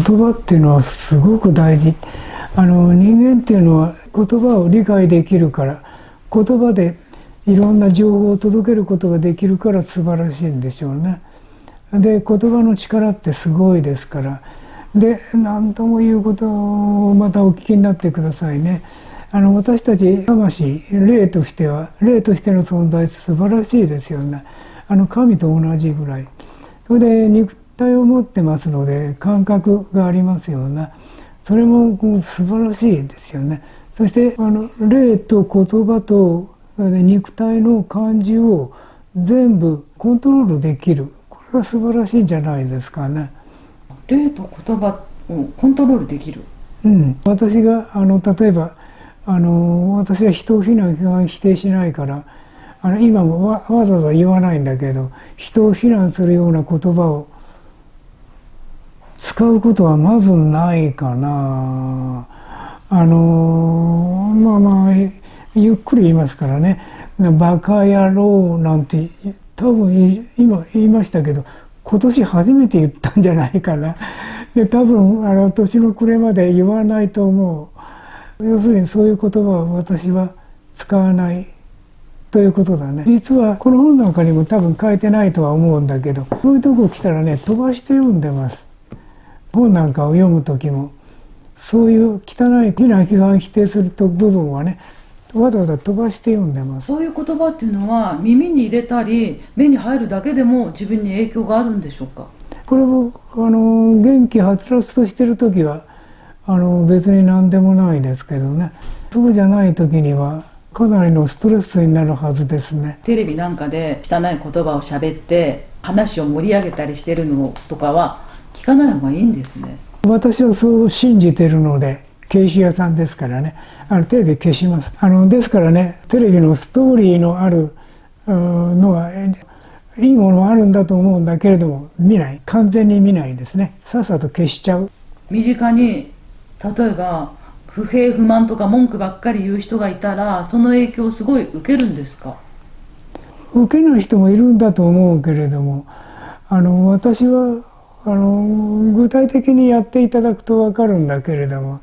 言葉っていうのはすごく大事。人間っていうのは言葉を理解できるから、言葉でいろんな情報を届けることができるから素晴らしいんでしょうね。で、言葉の力ってすごいですから。で、何とも言うことをまたお聞きになってくださいね。私たち魂、霊としての存在素晴らしいですよね。神と同じぐらい。それで肉体を持ってますので感覚がありますよね。それも素晴らしいですよね。そして霊と言葉と肉体の感じを全部コントロールできる。これが素晴らしいんじゃないですかね。霊と言葉をコントロールできる。私が例えば私は人を否定しないから今もわざわざ言わないんだけど、人を非難するような言葉を使うことはまずないかな。ゆっくり言いますからね。バカ野郎なんて多分今言いましたけど、今年初めて言ったんじゃないかな。で、多分年の暮れまで言わないと思う。要するにそういう言葉は私は使わないということだね。実はこの本なんかにも多分書いてないとは思うんだけど、そういうとこ来たらね、飛ばして読んでます。本なんかを読む時もそういう汚い非難批判否定する部分はね、わざわざ飛ばして読んでます。そういう言葉っていうのは耳に入れたり目に入るだけでも自分に影響があるんでしょうか？これも元気はつらつとしてる時は別に何でもないですけどね、そうじゃない時にはかなりのストレスになるはずですね。テレビなんかで汚い言葉を喋って話を盛り上げたりしてるのとかは聞かない方がいいんですね。私はそう信じてるので、ケーシ屋さんですからね、テレビ消します。ですからね、テレビのストーリーのあるのはいいものあるんだと思うんだけれども、見ない、完全に見ないですね。さっさと消しちゃう。身近に例えば不平不満とか文句ばっかり言う人がいたら、その影響をすごい受けるんですか？受けない人もいるんだと思うけれども、私は具体的にやっていただくと分かるんだけれども、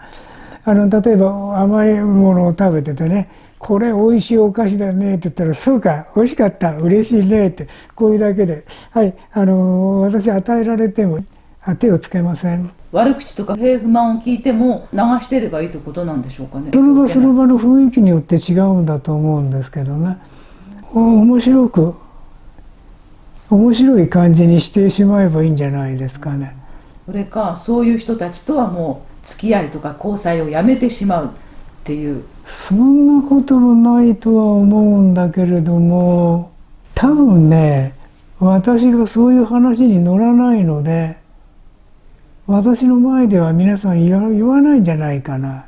例えば甘いものを食べててね、これ美味しいお菓子だねって言ったら、そうか、美味しかった、嬉しいねって、こういうだけで、はい、私与えられても手をつけません。悪口とか不平不満を聞いても流してればいいということなんでしょうかね。その場その場の雰囲気によって違うんだと思うんですけどね、面白い感じにしてしまえばいいんじゃないですかね。それか、そういう人たちとはもう付き合いとか交際をやめてしまうっていう。そんなこともないとは思うんだけれども、多分ね、私がそういう話に乗らないので、私の前では皆さん言わないんじゃないかな。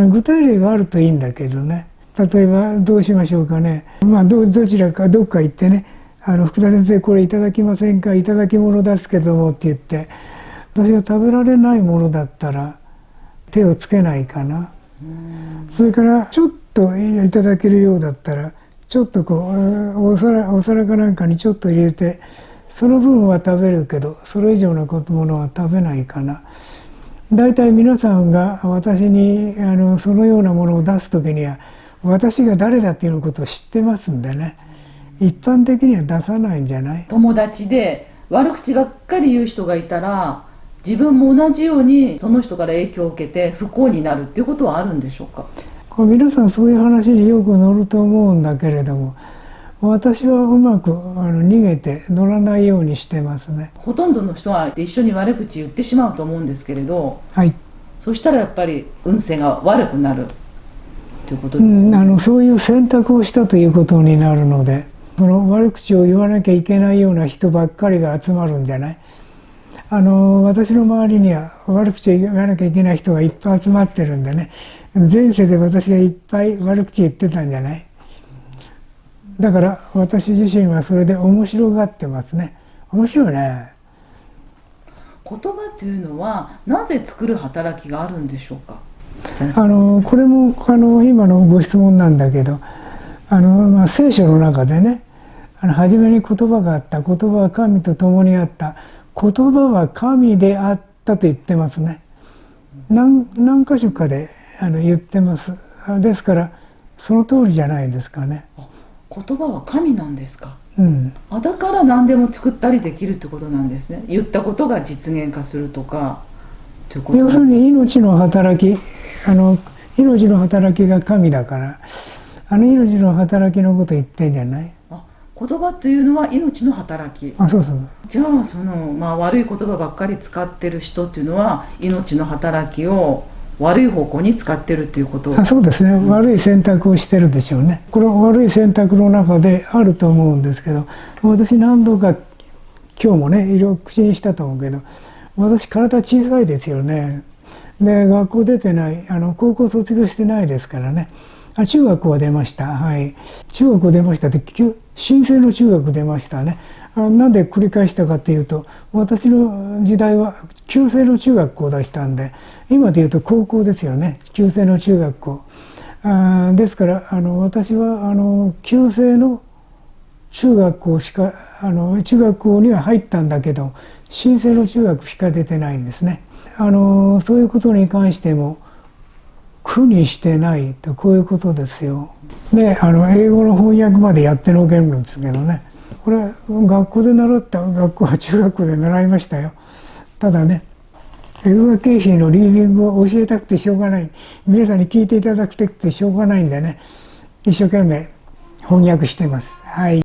具体例があるといいんだけどね。例えばどうしましょうかね。どちらかどっか行ってね、福田先生これいただきませんか、いただき物出すけどもって言って、私が食べられないものだったら手をつけないかな。それからちょっといただけるようだったら、ちょっとお皿かなんかにちょっと入れて、その分は食べるけどそれ以上のものは食べないかな。だいたい皆さんが私にそのようなものを出す時には、私が誰だっていうことを知ってますんでね、一般的には出さないんじゃない？友達で悪口ばっかり言う人がいたら、自分も同じようにその人から影響を受けて不幸になるっていうことはあるんでしょうか？皆さんそういう話によく乗ると思うんだけれども、私はうまく逃げて乗らないようにしてますね。ほとんどの人が一緒に悪口言ってしまうと思うんですけれど、はい、そしたらやっぱり運勢が悪くなるということですね。そういう選択をしたということになるので、その悪口を言わなきゃいけないような人ばっかりが集まるんじゃない？私の周りには悪口を言わなきゃいけない人がいっぱい集まってるんでね、前世で私がいっぱい悪口言ってたんじゃない？だから私自身はそれで面白がってますね。面白いね。言葉というのはなぜ作る働きがあるんでしょうか？これも今のご質問なんだけど、聖書の中でね、初めに言葉があった、言葉は神と共にあった、言葉は神であったと言ってますね。何箇所かで言ってます。ですからその通りじゃないですかね。言葉は神なんですか。うん、だから何でも作ったりできるってことなんですね。言ったことが実現化するとかということ。要するに命の働き、命の働きが神だから、命の働きのこと言ってんじゃない？言葉というのは命の働き。そうそう。じゃあ悪い言葉ばっかり使ってる人っていうのは命の働きを悪い方向に使ってるっていうこと。そうですね、悪い選択をしてるでしょうね。これは悪い選択の中であると思うんですけど、私何度か今日もねいろいろ口にしたと思うけど、私体小さいですよね。で学校出てない、高校卒業してないですからね。中学は出ました。はい。中学出ましたって、新制の中学出ましたね。なんで繰り返したかっていうと、私の時代は旧制の中学校を出したんで、今でいうと高校ですよね。旧制の中学校。ですから、私は旧制の中学校しか、中学校には入ったんだけど、新制の中学しか出てないんですね。そういうことに関しても、苦にしてないと、こういうことですよ。で、英語の翻訳までやってのけるんですけどね。これ、学校で習った、学校は中学校で習いましたよ。ただね、エドガー・ケイシーのリーディングを教えたくてしょうがない。皆さんに聞いていただきたくてしょうがないんでね、一生懸命翻訳してます。はい。